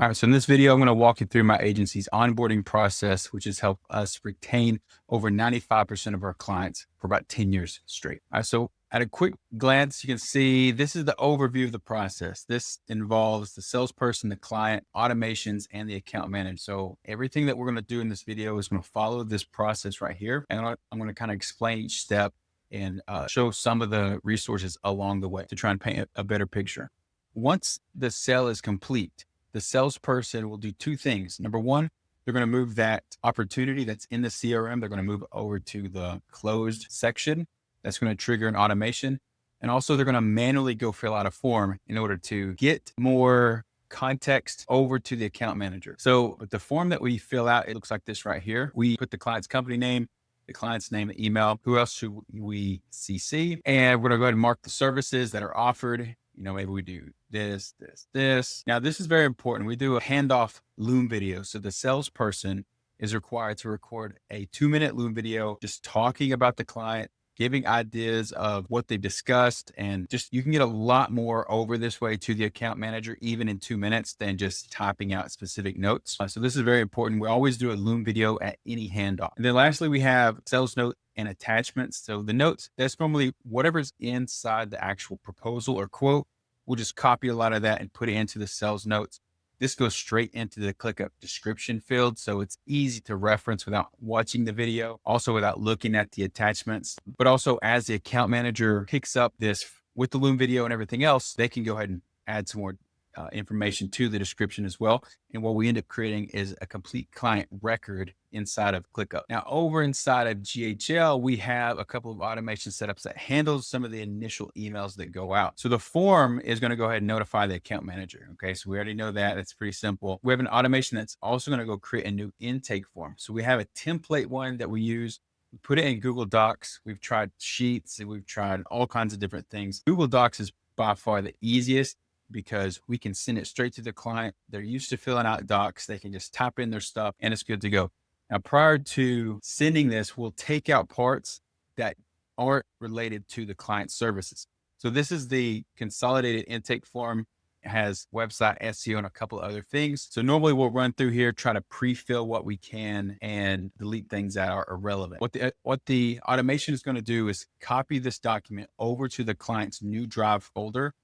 All right, so in this video, I'm going to walk you through my agency's onboarding process, which has helped us retain over 95% of our clients for about 10 years straight. All right, so at a quick glance, you can see this is the overview of the process. This involves the salesperson, the client, automations, and the account manager. So everything that we're going to do in this video is going to follow this process right here. And I'm going to kind of explain each step and show some of the resources along the way to try and paint a better picture. Once the sale is complete, the salesperson will do two things. Number one, they're going to move that opportunity that's in the CRM. They're going to move it over to the closed section. That's going to trigger an automation. And also they're going to manually go fill out a form in order to get more context over to the account manager. So the form that we fill out, it looks like this right here. We put the client's company name, the client's name, the email, who else should we CC? And we're going to go ahead and mark the services that are offered. Maybe we do this. Now, this is very important. We do a handoff Loom video. So the salesperson is required to record a 2-minute Loom video, just talking about the client, giving ideas of what they've discussed. And you can get a lot more over this way to the account manager, even in 2 minutes, than just typing out specific notes. So this is very important. We always do a Loom video at any handoff. And then lastly, we have sales note and attachments. So the notes, that's normally whatever's inside the actual proposal or quote. We'll just copy a lot of that and put it into the sales notes. This goes straight into the ClickUp description field. So it's easy to reference without watching the video, also without looking at the attachments. But also as the account manager picks up this with the Loom video and everything else, they can go ahead and add some more information to the description as well. And what we end up creating is a complete client record inside of ClickUp. Now, over inside of GHL, we have a couple of automation setups that handles some of the initial emails that go out. So the form is going to go ahead and notify the account manager. Okay, so we already know that. It's pretty simple. We have an automation that's also going to go create a new intake form. So we have a template one that we use. We put it in Google Docs. We've tried Sheets and we've tried all kinds of different things. Google Docs is by far the easiest, because we can send it straight to the client. They're used to filling out docs. They can just type in their stuff and it's good to go. Now, prior to sending this, we'll take out parts that aren't related to the client services. So this is the consolidated intake form. It has website, SEO, and a couple other things. So normally we'll run through here, try to pre-fill what we can and delete things that are irrelevant. What the automation is going to do is copy this document over to the client's new drive folder,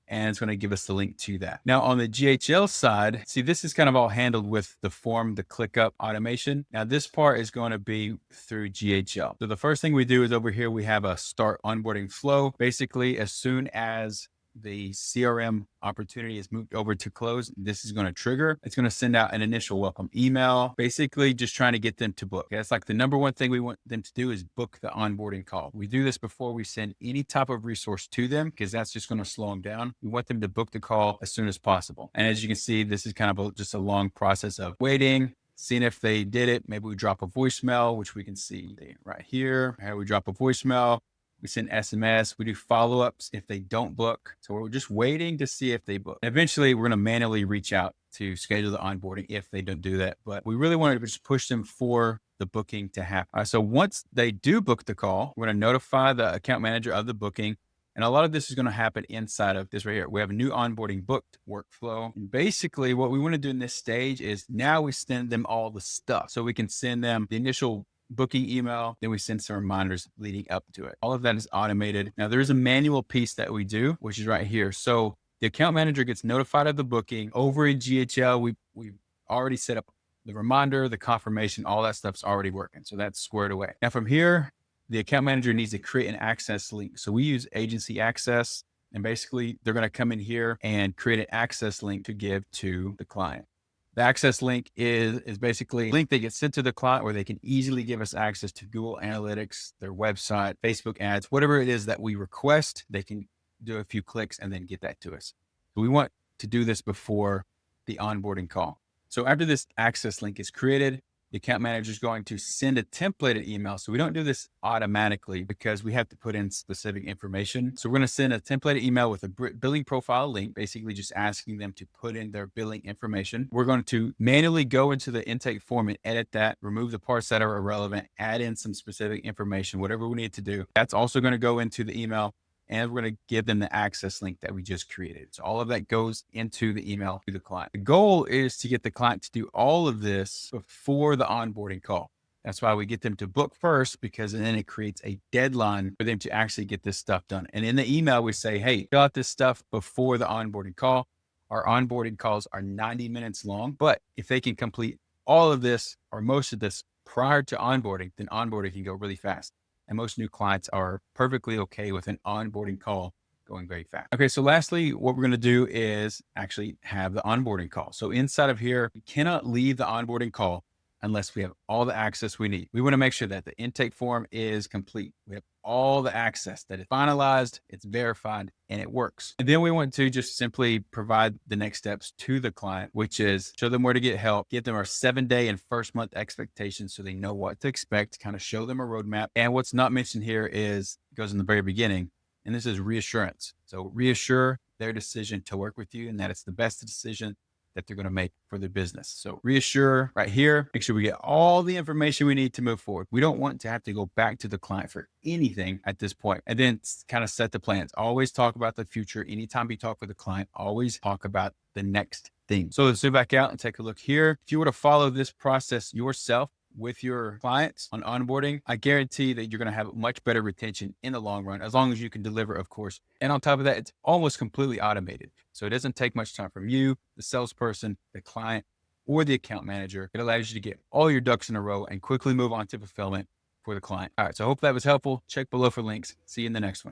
and it's going to give us the link to that. Now on the GHL side, see, this is kind of all handled with the form, the ClickUp automation. Now this part is going to be through GHL. So the first thing we do is over here, we have a start onboarding flow. Basically, as soon as the CRM opportunity is moved over to close, this is going to trigger. It's going to send out an initial welcome email, basically just trying to get them to book. That's like the number one thing we want them to do is book the onboarding call. We do this before we send any type of resource to them, because that's just going to slow them down. We want them to book the call as soon as possible. And as you can see, this is kind of just a long process of waiting, seeing if they did it. Maybe we drop a voicemail, which we can see right here. How we drop a voicemail. We send SMS, we do follow-ups if they don't book. So we're just waiting to see if they book. And eventually we're going to manually reach out to schedule the onboarding if they don't do that. But we really want to just push them for the booking to happen. All right, so once they do book the call, we're going to notify the account manager of the booking. And a lot of this is going to happen inside of this right here. We have a new onboarding booked workflow. And basically what we want to do in this stage is now we send them all the stuff. So we can send them the initial booking email, then we send some reminders leading up to it. All of that is automated. Now there is a manual piece that we do, which is right here. So the account manager gets notified of the booking. Over in GHL, we've already set up the reminder, the confirmation, all that stuff's already working. So that's squared away. Now from here, the account manager needs to create an access link. So we use agency access, and basically they're going to come in here and create an access link to give to the client. The access link is basically a link that gets sent to the client where they can easily give us access to Google Analytics, their website, Facebook ads, whatever it is that we request. They can do a few clicks and then get that to us. So we want to do this before the onboarding call. So after this access link is created, the account manager is going to send a templated email. So we don't do this automatically because we have to put in specific information. So we're going to send a templated email with a billing profile link, basically just asking them to put in their billing information. We're going to manually go into the intake form and edit that, remove the parts that are irrelevant, add in some specific information, whatever we need to do. That's also going to go into the email. and we're going to give them the access link that we just created. So all of that goes into the email to the client. The goal is to get the client to do all of this before the onboarding call. That's why we get them to book first, because then it creates a deadline for them to actually get this stuff done. And in the email, we say, hey, fill out this stuff before the onboarding call. Our onboarding calls are 90 minutes long, but if they can complete all of this or most of this prior to onboarding, then onboarding can go really fast. And most new clients are perfectly okay with an onboarding call going very fast. Okay, so lastly, what we're going to do is actually have the onboarding call. So inside of here, we cannot leave the onboarding call unless we have all the access we need. We want to make sure that the intake form is complete. We have all the access, that it's finalized, it's verified, and it works. And then we want to just simply provide the next steps to the client, which is show them where to get help, give them our 7-day and first month expectations so they know what to expect, kind of show them a roadmap. And what's not mentioned here is, it goes in the very beginning, and this is reassurance. So reassure their decision to work with you and that it's the best decision that they're going to make for their business. So reassure right here, make sure we get all the information we need to move forward. We don't want to have to go back to the client for anything at this point. And then kind of set the plans. Always talk about the future. Anytime you talk with a client, always talk about the next thing. So let's zoom back out and take a look here. If you were to follow this process yourself with your clients on onboarding, I guarantee that you're going to have much better retention in the long run, as long as you can deliver, of course. And on top of that, it's almost completely automated. So it doesn't take much time from you, the salesperson, the client, or the account manager. It allows you to get all your ducks in a row and quickly move on to fulfillment for the client. All right, so I hope that was helpful. Check below for links. See you in the next one.